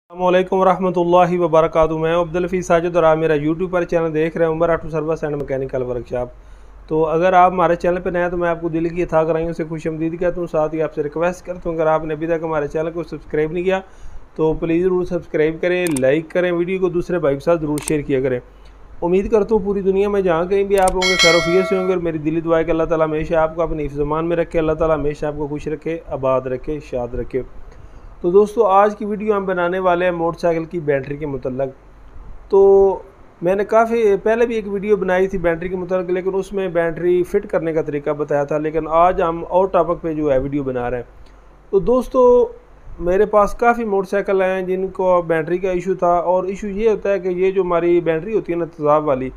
अस्सलामुअलैकुम रहमतुल्लाहि व बरकातुहू। मैं अब्दुल हफीज़ साजिद और आप मेरा यूट्यूब पर चैनल देख रहे हैं Umar auto service and mechanical workshop. तो अगर आप हमारे चैनल पर नए हैं तो मैं आपको दिल की था कराइयों से खुशआमदीद कहता हूँ। साथ ही आपसे रिक्वेस्ट करता हूँ अगर आपने अभी तक हमारे चैनल को सब्सक्राइब नहीं किया तो प्लीज़ ज़रूर सब्सक्राइब करें, लाइक करें, वीडियो को दूसरे भाई के साथ ज़रूर शेयर किया करें। उम्मीद करता हूँ पूरी दुनिया में जहाँ कहीं भी आप होंगे खैर से होंगे और मेरी दिली दुआ है कि अल्लाह ताला हमेशा आपको अपने हिफ्ज़-ए-मान में रखे, अल्लाह ताला हमेशा आपको खुश रखे, आबाद रखे, शाद रखे। तो दोस्तों आज की वीडियो हम बनाने वाले हैं मोटरसाइकिल की बैटरी के मुतल्लक। तो मैंने काफ़ी पहले भी एक वीडियो बनाई थी बैटरी के मुतल्लक, लेकिन उसमें बैटरी फ़िट करने का तरीका बताया था। लेकिन आज हम और टॉपिक पे जो है वीडियो बना रहे हैं। तो दोस्तों मेरे पास काफ़ी मोटरसाइकिल हैं जिनको बैटरी का इशू था, और इशू ये होता है कि ये जो हमारी बैटरी होती है ना तेज़ाब वाली,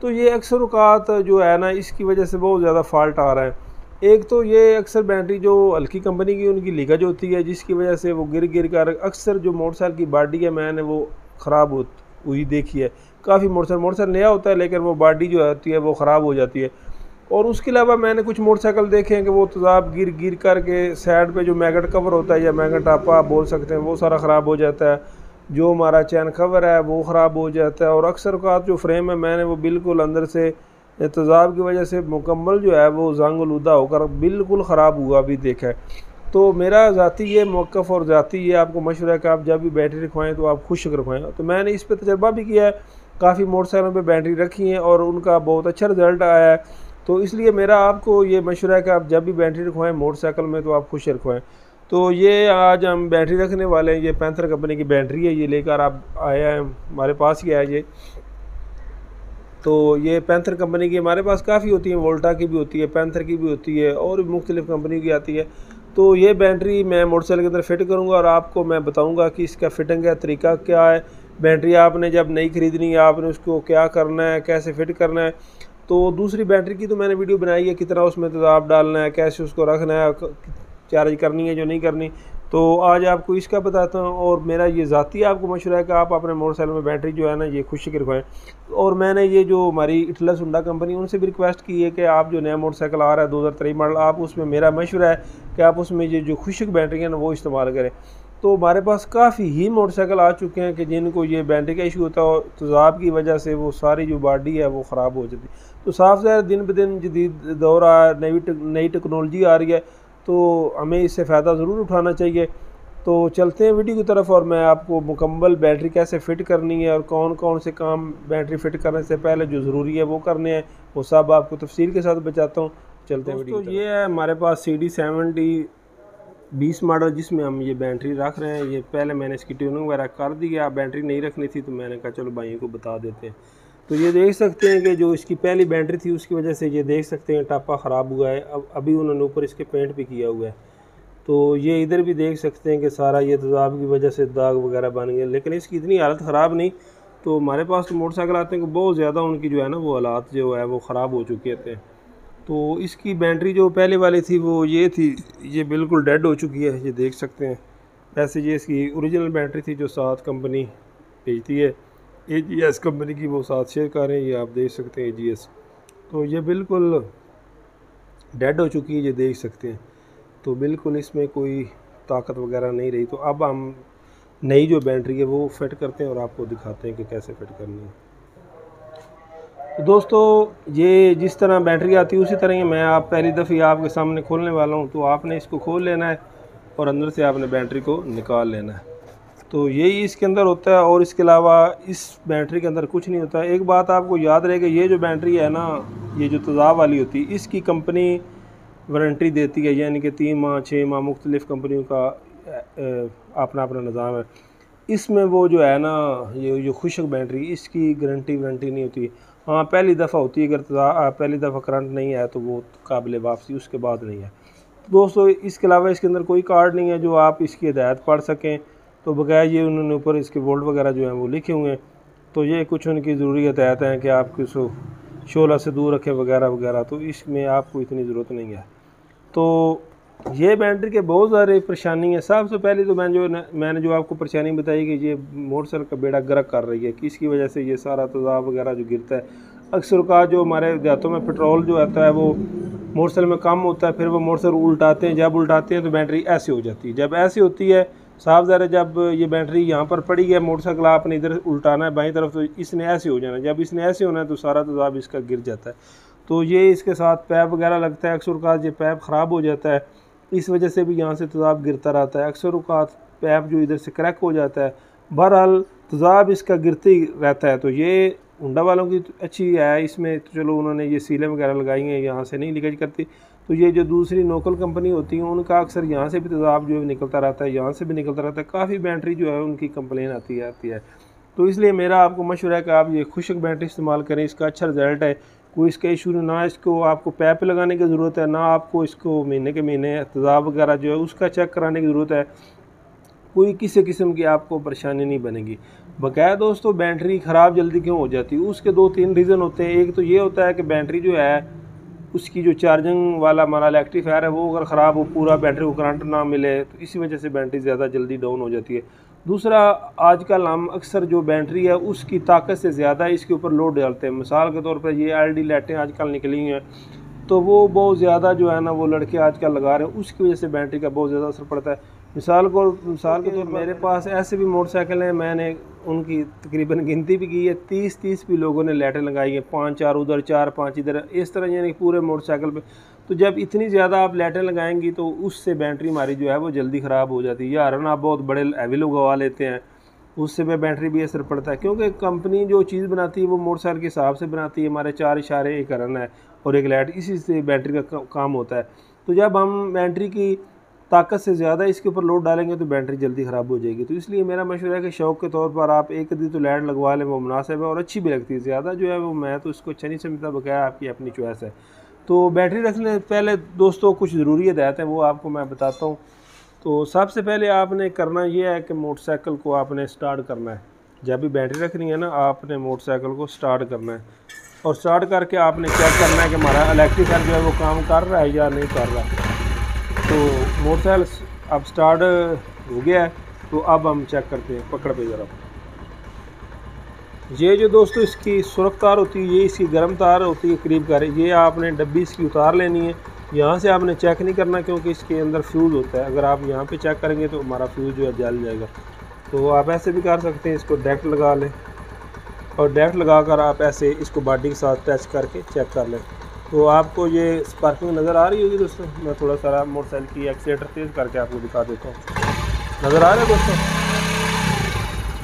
तो ये अक्सर औक़ात जो है ना इसकी वजह से बहुत ज़्यादा फ़ाल्ट आ रहा है। एक तो ये अक्सर बैटरी जो हल्की कंपनी की उनकी लीकेज होती है, जिसकी वजह से वो गिर कर अक्सर जो मोटरसाइकिल की बॉडी है मैंने वो ख़राब हुई देखी है। काफ़ी मोटरसाइकिल नया होता है लेकिन वो बॉडी जो होती है वो ख़राब हो जाती है। और उसके अलावा मैंने कुछ मोटरसाइकिल देखे हैं कि वो तेज़ाब गिर कर के साइड पे जो मैगट कवर होता है या मैगट टापा आप बोल सकते हैं वो सारा ख़राब हो जाता है। जो हमारा चैन कवर है वो ख़राब हो जाता है, और अक्सर औक़ात जो फ्रेम है मैंने वो बिल्कुल अंदर से तेज़ाब की वजह से मुकम्मल जो है वो ज़ंग आलूदा होकर बिल्कुल ख़राब हुआ भी देखा है। तो मेरा ज़ाती ये मौक़िफ़ और ज़ाती ये आपको मशवरा है कि आप जब भी बैटरी रखवाएँ तो आप खुश रखवाएँ। तो मैंने इस पे तजर्बा भी किया है, काफ़ी मोटरसाइकिलों पे बैटरी रखी है और उनका बहुत अच्छा रिज़ल्ट आया है। तो इसलिए मेरा आपको ये मशवरा है कि आप जब भी बैटरी रखवाएँ मोटरसाइकिल में तो आप खुश रखवाएँ। तो ये आज हम बैटरी रखने वाले हैं, ये पैंथर कंपनी की बैटरी है, ये लेकर आप आए हैं, हमारे पास ही आया ये। तो ये पैंथर कंपनी की हमारे पास काफ़ी होती है, वोल्टा की भी होती है, पैंथर की भी होती है और भी मुख्तलिफ़ कंपनी की आती है। तो ये बैटरी मैं मोटरसाइकिल के अंदर फ़िट करूँगा और आपको मैं बताऊँगा कि इसका फ़िटिंग का तरीका क्या है। बैटरी आपने जब नई ख़रीदनी है आपने उसको क्या करना है, कैसे फ़िट करना है। तो दूसरी बैटरी की तो मैंने वीडियो बनाई है, कितना उसमें तेज़ाब डालना है, कैसे उसको रखना है, चार्ज करनी है जो नहीं करनी। तो आज आपको इसका बताता हूँ, और मेरा ये ज़ाती आपको मशवरा है कि आप अपने मोटरसाइकिल में बैटरी जो है ना ये खुशी रखवाएँ। और मैंने ये जो हमारी इटलस हुंडा कंपनी उनसे भी रिक्वेस्ट की है कि आप जो नया मोटरसाइकिल आ रहा है 2023 मॉडल, आप उसमें मेरा मशवरा है कि आप उसमें ये जो खुशक बैटरी है ना वो इस्तेमाल करें। तो हमारे पास काफ़ी ही मोटरसाइकिल आ चुके हैं कि जिनको ये बैटरी का इशू होता है और तेज़ाब की वजह से वो सारी जो बॉडी है वो ख़राब हो जाती है। तो साफ ज़ाहिर दिन ब दिन जदीद दौर आ रहा है, नई टेक्नोलॉजी आ रही है, तो हमें इससे फ़ायदा ज़रूर उठाना चाहिए। तो चलते हैं वीडियो की तरफ और मैं आपको मुकम्मल बैटरी कैसे फ़िट करनी है और कौन कौन से काम बैटरी फ़िट करने से पहले जो ज़रूरी है वो करने हैं, वो सब आपको तफसील के साथ बताता हूँ। चलते हैं वीडियो की तरफ। ये है हमारे पास CD70 20 मॉडल जिसमें हम ये बैटरी रख रहे हैं। ये पहले मैंने इसकी ट्यूनिंग वगैरह कर दी है, बैटरी नहीं रखनी थी तो मैंने कहा चलो भाइयों को बता देते हैं। तो ये देख सकते हैं कि जो इसकी पहली बैटरी थी उसकी वजह से ये देख सकते हैं टापा ख़राब हुआ है। अब अभी उन्होंने ऊपर इसके पेंट भी किया हुआ है। तो ये इधर भी देख सकते हैं कि सारा ये तेज़ाब की वजह से दाग वगैरह बन गए, लेकिन इसकी इतनी हालत ख़राब नहीं। तो हमारे पास तो मोटरसाइकिल आते हैं कि बहुत ज़्यादा उनकी जो है ना वो हालात जो है वो ख़राब हो चुके थे। तो इसकी बैटरी जो पहले वाली थी वो ये थी, ये बिल्कुल डेड हो चुकी है, ये देख सकते हैं। वैसे ये इसकी ओरिजिनल बैटरी थी जो साथ कंपनी भेजती है, AGS कंपनी की, वो साथ शेयर कर रहे हैं, ये आप देख सकते हैं AGS। तो ये बिल्कुल डेड हो चुकी है, ये देख सकते हैं। तो बिल्कुल इसमें कोई ताकत वगैरह नहीं रही। तो अब हम नई जो बैटरी है वो फ़िट करते हैं और आपको दिखाते हैं कि कैसे फ़िट करनी है। तो दोस्तों ये जिस तरह बैटरी आती है उसी तरह ही मैं आप पहली दफ़ी आपके सामने खोलने वाला हूँ। तो आपने इसको खोल लेना है और अंदर से आपने बैटरी को निकाल लेना है। तो यही इसके अंदर होता है, और इसके अलावा इस बैटरी के अंदर कुछ नहीं होता है। एक बात आपको याद रहेगा, ये जो बैटरी है ना ये जो तेज़ाब वाली होती है इसकी कंपनी वारंटी देती है, यानी कि 3 माह 6 माह मुख्तलिफ़ कंपनियों का अपना अपना निज़ाम है। इसमें वो जो है ना ये जो खुशक बैटरी इसकी गारंटी वारंटी नहीं होती। हाँ पहली दफ़ा होती है, अगर पहली दफ़ा करंट नहीं है तो वो काबिल वापसी, उसके बाद नहीं है। तो दोस्तों इसके अलावा इसके अंदर कोई कार्ड नहीं है जो आप इसकी हिदायत पढ़ सकें। तो बगैर ये उन्होंने ऊपर इसके वोल्ट वगैरह जो हैं वो लिखे हुए हैं। तो ये कुछ उनकी ज़रूरी हिदायत हैं कि आप किसको शोला से दूर रखें वगैरह वगैरह, तो इसमें आपको इतनी ज़रूरत नहीं है। तो ये बैटरी के बहुत सारे परेशानी है। सबसे पहले तो मैंने जो आपको परेशानी बताई कि ये मोटरसाइकिल का बेड़ा गर्क कर रही है, कि इसकी वजह से ये सारा तेज़ाब वगैरह जो गिरता है। अक्सर का जो हमारे देहातों में पेट्रोल जो आता है वो मोटरसाइकिल में कम होता है, फिर वो मोटरसाइकिल उल्टाते हैं, जब उल्टाते हैं तो बैटरी ऐसे हो जाती है। जब ऐसी होती है साफ ज़रा जब ये बैटरी यहाँ पर पड़ी है, मोटरसाइकिल आपने इधर उल्टाना है बाईं तरफ, तो इसने ऐसे हो जाना है। जब इसने ऐसे होना है तो सारा तेज़ाब इसका गिर जाता है। तो ये इसके साथ पैप वगैरह लगता है, अक्सर औक़ात ये पैप ख़राब हो जाता है, इस वजह से भी यहाँ से तेज़ाब गिरता रहता है। अक्सर औक़ात पैप जो इधर से क्रैक हो जाता है। बहरहाल तेज़ाब इसका गिरते ही रहता है। तो ये होंडा वालों की अच्छी है, इसमें तो चलो उन्होंने ये सीलें वगैरह लगाई हैं, यहाँ से नहीं लीकेज करती। तो ये जो दूसरी लोकल कंपनी होती हैं उनका अक्सर यहाँ से भी तेज़ाब जो है निकलता रहता है, यहाँ से भी निकलता रहता है। काफ़ी बैटरी जो है उनकी कंप्लेन आती है। तो इसलिए मेरा आपको मशवरा है कि आप ये खुशक बैटरी इस्तेमाल करें, इसका अच्छा रिज़ल्ट है, कोई इसका इशू ना, इसको आपको पैप लगाने की ज़रूरत है, ना आपको इसको महीने के महीने तेज़ाब वगैरह जो है उसका चेक कराने की ज़रूरत है। कोई किसी किस्म की आपको परेशानी नहीं बनेगी। बकाया दोस्तों बैटरी ख़राब जल्दी क्यों हो जाती है, उसके 2-3 रीज़न होते हैं। एक तो ये होता है कि बैटरी जो है उसकी जो चार्जिंग वाला हमारा इलेक्ट्रीफायर है वो अगर ख़राब हो, पूरा बैटरी को करंट ना मिले, तो इसी वजह से बैटरी ज़्यादा जल्दी डाउन हो जाती है। दूसरा, आजकल हम अक्सर जो बैटरी है उसकी ताकत से ज़्यादा इसके ऊपर लोड डालते हैं। मिसाल के तौर पर ये LED लाइटें आजकल निकली हैं, तो वो बहुत ज़्यादा जो है ना वो लड़के आजकल लगा रहे हैं, उसकी वजह से बैटरी का बहुत ज़्यादा असर पड़ता है। मिसाल के तौर पर मेरे पास ऐसे भी मोटरसाइकिल हैं, मैंने उनकी तकरीबन गिनती भी की है, 30 भी लोगों ने लाइटें लगाई हैं, 5-4 उधर 4-5 इधर, इस तरह यानी पूरे मोटरसाइकिल पे। तो जब इतनी ज़्यादा आप लाइटें लगाएंगी तो उससे बैटरी हमारी जो है वो जल्दी ख़राब हो जाती है। या हरन आप बहुत बड़े हैवी लगवा लेते हैं, उससे में बैटरी भी असर पड़ता है, क्योंकि कंपनी जो चीज़ बनाती है वो मोटरसाइकिल के हिसाब से बनाती है। हमारे 4 इशारे, एक हरन है और एक लाइट, इसी से बैटरी का काम होता है। तो जब हम बैटरी की ताकत से ज़्यादा इसके ऊपर लोड डालेंगे तो बैटरी जल्दी ख़राब हो जाएगी। तो इसलिए मेरा मशवरा है कि शौक़ के तौर पर आप एक आधी तो लाइट लगवा लें, वो मुनासिब है और अच्छी भी लगती है। ज़्यादा जो है वो मैं तो इसको अच्छा नहीं समझता, बकाया आपकी अपनी चॉइस है। तो बैटरी रखने से पहले दोस्तों कुछ ज़रूरी हिदायत है, वो आपको मैं बताता हूँ। तो सबसे पहले आपने करना ये है कि मोटरसाइकिल को आपने स्टार्ट करना है। जब भी बैटरी रखनी है ना, आपने मोटरसाइकिल को स्टार्ट करना है और स्टार्ट करके आपने चेक करना है कि हमारा इलेक्ट्रिकल जो है वो काम कर रहा है या नहीं कर रहा। तो मोटरसाइकिल अब स्टार्ट हो गया है, तो अब हम चेक करते हैं। पकड़ पे ज़रा, ये जो दोस्तों इसकी सुरख तार होती है, ये इसकी गर्म तार होती है करीब कर, ये आपने डब्बी इसकी उतार लेनी है। यहाँ से आपने चेक नहीं करना, क्योंकि इसके अंदर फ्यूज़ होता है। अगर आप यहाँ पे चेक करेंगे तो हमारा फ्यूज़ जो है जल जाएगा। तो आप ऐसे भी कर सकते हैं, इसको डायरेक्ट लगा लें और डायरेक्ट लगा कर आप ऐसे इसको बॉडी के साथ टच करके चेक कर लें। तो आपको ये स्पार्किंग नज़र आ रही होगी दोस्तों। मैं थोड़ा सा मोटरसाइकिल की एक्सीलेटर तेज़ करके आपको दिखा देता हूँ। नज़र आ रहा है दोस्तों,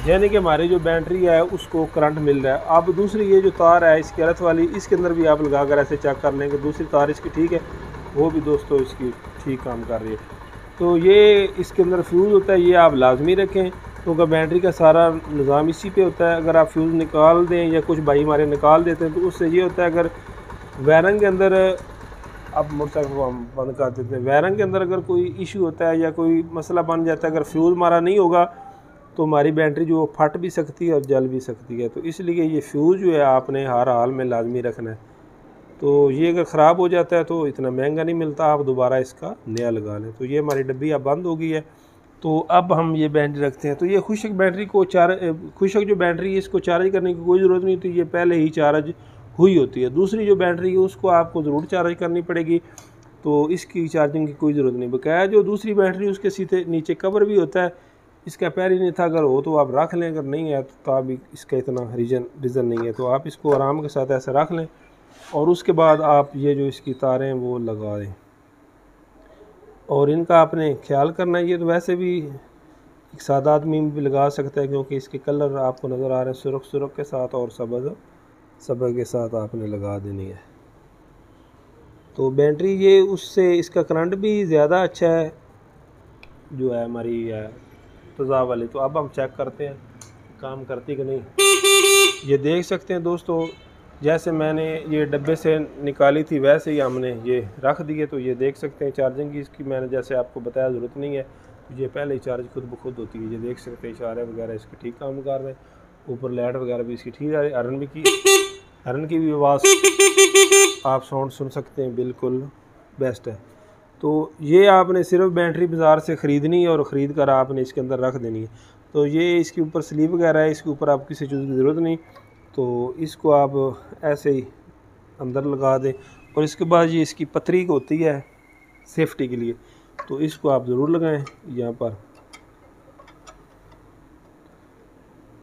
यानी कि हमारी जो बैटरी है उसको करंट मिल रहा है। अब दूसरी ये जो तार है इसकी अर्थ वाली, इसके अंदर भी आप लगा कर ऐसे चेक कर लेंगे, दूसरी तार इसकी ठीक है, वो भी दोस्तों इसकी ठीक काम कर रही है। तो ये इसके अंदर फ्यूज़ होता है, ये आप लाजमी रखें, क्योंकि बैटरी का सारा निज़ाम इसी पे होता है। अगर आप फ्यूज़ निकाल दें या कुछ भाई हमारे निकाल देते हैं तो उससे ये होता है, अगर वायरिंग के अंदर, अब मोटरसाइकिल को हम बंद कर देते हैं, वायरिंग के अंदर अगर कोई इशू होता है या कोई मसला बन जाता है, अगर फ्यूज़ हमारा नहीं होगा तो हमारी बैटरी जो फट भी सकती है और जल भी सकती है। तो इसलिए ये फ्यूज़ जो है आपने हर हाल में लाजमी रखना है। तो ये अगर ख़राब हो जाता है तो इतना महंगा नहीं मिलता, आप दोबारा इसका नया लगा लें। तो ये हमारी डब्बी अब बंद हो गई है। तो अब हम ये बैटरी रखते हैं। तो ये खुशक बैटरी को खुशक जो बैटरी है इसको चार्ज करने की कोई ज़रूरत नहीं होती, ये पहले ही चार्ज हुई होती है। दूसरी जो बैटरी है उसको आपको ज़रूर चार्ज करनी पड़ेगी, तो इसकी चार्जिंग की कोई ज़रूरत नहीं। बकाया जो दूसरी बैटरी उसके सीधे नीचे कवर भी होता है, इसका पैर ही नहीं था, अगर हो तो आप रख लें, अगर नहीं है तो अभी इसका इतना रीज़न नहीं है। तो आप इसको आराम के साथ ऐसे रख लें और उसके बाद आप ये जो इसकी तारें वो लगा दें और इनका आपने ख्याल करना है। ये तो वैसे भी एक सादा आदमी भी लगा सकता है, क्योंकि इसके कलर आपको नज़र आ रहे हैं सुरख के साथ और सबज के साथ आपने लगा देनी है। तो बैटरी ये उससे इसका करंट भी ज़्यादा अच्छा है जो है हमारी तेज़ाब वाली। तो अब हम चेक करते हैं काम करती कि नहीं। ये देख सकते हैं दोस्तों, जैसे मैंने ये डब्बे से निकाली थी वैसे ही हमने ये रख दिए। तो ये देख सकते हैं चार्जिंग की इसकी मैंने जैसे आपको बताया ज़रूरत नहीं है, ये पहले ही चार्ज खुद ब खुद होती है। ये देख सकते हैं इशारे वगैरह इसके ठीक काम कर रहे हैं, ऊपर लाइट वगैरह भी इसकी ठीक है। हरन की भी आवाज़ आप साउंड सुन सकते हैं, बिल्कुल बेस्ट है। तो ये आपने सिर्फ बैटरी बाज़ार से ख़रीदनी है और ख़रीद कर आपने इसके अंदर रख देनी है। तो ये इसके ऊपर स्लीव वगैरह है, इसके ऊपर आप किसी चीज़ की ज़रूरत नहीं। तो इसको आप ऐसे ही अंदर लगा दें और इसके बाद ये इसकी पतरी होती है सेफ्टी के लिए, तो इसको आप ज़रूर लगाएं यहाँ पर।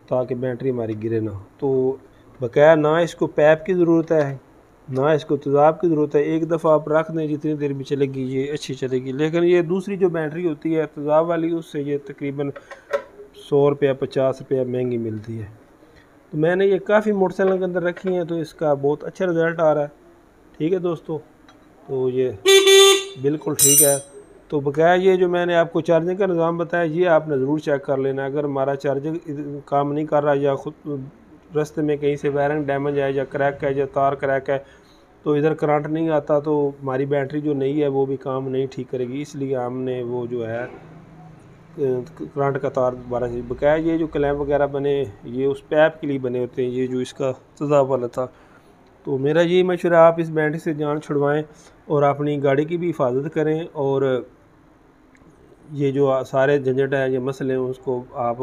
ताकि बैटरी हमारी गिरे ना। तो बकाया ना इसको पैप की ज़रूरत है ना इसको तेज़ाब की ज़रूरत है। एक दफ़ा आप रख दें जितनी देर भी चलेगी ये अच्छी चलेगी। लेकिन ये दूसरी जो बैटरी होती है तेज़ाब वाली, उससे ये तकरीबन 100 रुपया 50 रुपया महंगी मिलती है। तो मैंने ये काफ़ी मोटरसाइकिल के अंदर रखी हैं, तो इसका बहुत अच्छा रिज़ल्ट आ रहा है। ठीक है दोस्तों, तो ये बिल्कुल ठीक है। तो बकाया ये जो मैंने आपको चार्जिंग का निज़ाम बताया, ये आपने ज़रूर चेक कर लेना। अगर हमारा चार्जिंग काम नहीं कर रहा या खुद रास्ते में कहीं से वायरिंग डैमेज है या क्रैक है या तार क्रैक है, तो इधर करंट नहीं आता, तो हमारी बैटरी जो नई है वो भी काम नहीं ठीक करेगी। इसलिए हमने वो जो है करंट का तार दोबारा से बकाया। ये जो क्लैंप वगैरह बने ये उस पैप के लिए बने होते हैं, ये जो इसका तेज़ाब वाला था। तो मेरा यही मशवरा, आप इस बैटरी से जान छुड़वाएं और अपनी गाड़ी की भी हिफाजत करें। और ये जो सारे झंझट है, ये मसले हैं, उसको आप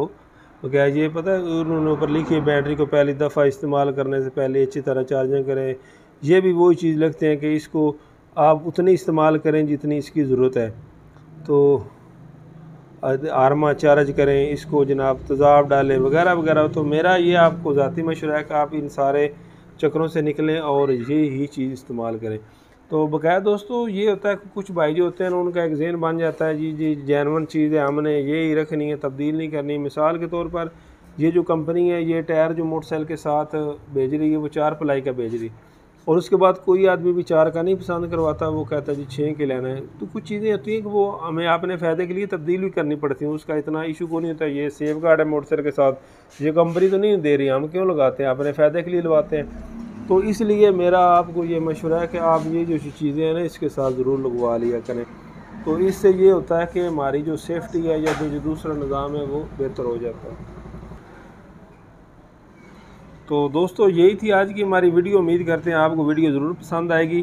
बकाया ये पता है उन्होंने ऊपर लिखी है, बैटरी को पहली दफ़ा इस्तेमाल करने से पहले अच्छी तरह चार्जिंग करें। ये भी वही चीज़ लगते हैं कि इसको आप उतनी इस्तेमाल करें जितनी इसकी ज़रूरत है। तो आर्मा चार्ज करें इसको, जनाब तेज़ाब डालें वगैरह वगैरह। तो मेरा ये आपको ज़ाती मशवरा है कि आप इन सारे चक्रों से निकलें और ये ही चीज़ इस्तेमाल करें। तो बकाया दोस्तों ये होता है कि कुछ भाई जो होते हैं उनका एक ज़हन बन जाता है, जी जी जेन्युइन चीज़ है, हमने ये ही रखनी है, तब्दील नहीं करनी। मिसाल के तौर पर ये जो कंपनी है, ये टायर जो मोटरसाइकिल के साथ भेज रही है वो 4 प्लाई का भेज रही, और उसके बाद कोई आदमी भी 4 का नहीं पसंद करवाता, वो कहता है जी 6 के लेना है। तो कुछ चीज़ें होती हैं कि वो हमें अपने फ़ायदे के लिए तब्दील भी करनी पड़ती हैं, उसका इतना इशू को नहीं होता। ये सेफ गार्ड है मोटरसाइकिल के साथ, ये कंपनी तो नहीं दे रही, हम क्यों लगाते हैं, अपने फ़ायदे के लिए लगवाते हैं। तो इसलिए मेरा आपको ये मशवरा है कि आप ये जो चीज़ें हैं ना इसके साथ ज़रूर लगवा लिया करें। तो इससे ये होता है कि हमारी जो सेफ्टी है या जो दूसरा निज़ाम है वो बेहतर हो जाता है। तो दोस्तों यही थी आज की हमारी वीडियो। उम्मीद करते हैं आपको वीडियो ज़रूर पसंद आएगी।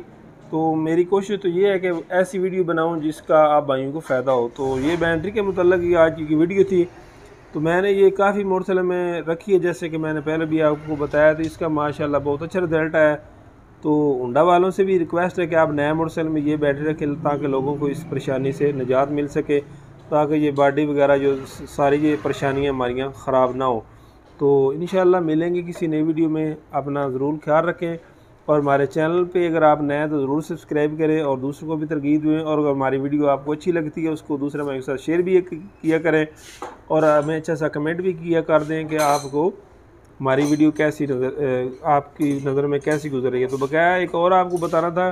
तो मेरी कोशिश तो ये है कि ऐसी वीडियो बनाऊं जिसका आप भाइयों को फ़ायदा हो। तो ये बैटरी के मुतल्लिक़ ये आज की वीडियो थी। तो मैंने ये काफ़ी मोटरसाइकिल में रखी है, जैसे कि मैंने पहले भी आपको बताया, तो इसका माशाल्लाह बहुत अच्छा रिज़ल्ट आया। तो होंडा वालों से भी रिक्वेस्ट है कि आप नया मोटरसाइकिल में ये बैटरी रखें ताकि लोगों को इस परेशानी से निजात मिल सके, ताकि ये बॉडी वगैरह जो सारी ये परेशानियाँ हमारियाँ ख़राब ना हो। तो इंशाल्लाह मिलेंगे किसी नई वीडियो में। अपना ज़रूर ख्याल रखें और हमारे चैनल पे अगर आप नए हैं तो ज़रूर सब्सक्राइब करें और दूसरों को भी तरगीब दें। और अगर हमारी वीडियो आपको अच्छी लगती है उसको दूसरे भाइयों के साथ शेयर भी किया करें और हमें अच्छा सा कमेंट भी किया कर दें कि आपको हमारी वीडियो कैसी आपकी नज़र में कैसी गुजर रही है। तो बकाया एक और आपको बताना था,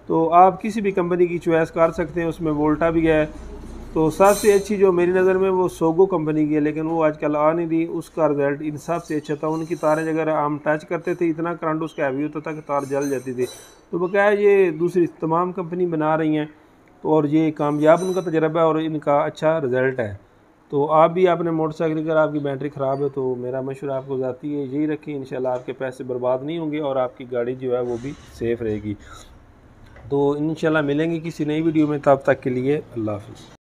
तो आप किसी भी कंपनी की चॉइस कर सकते हैं, उसमें वोल्टा भी है। तो सबसे अच्छी जो मेरी नज़र में वो सोगो कंपनी की है, लेकिन वो आजकल आ नहीं रही। उसका रिज़ल्ट इन सबसे अच्छा था। उनकी तारें अगर हम टच करते थे इतना करंट उसका हैवी होता था कि तार जल जाती थी। तो बकाया ये दूसरी तमाम कंपनी बना रही हैं, तो और ये कामयाब उनका तजर्बा है और इनका अच्छा रिज़ल्ट है। तो आप भी अपने मोटरसाइकिल अगर आपकी बैटरी ख़राब है तो मेरा मशवरा आपको ज़ाती है यही रखें। इंशाल्लाह आपके पैसे बर्बाद नहीं होंगे और आपकी गाड़ी जो है वो भी सेफ़ रहेगी। तो इंशाल्लाह मिलेंगे किसी नई वीडियो में, तब तक के लिए अल्लाह हाफ़िज़।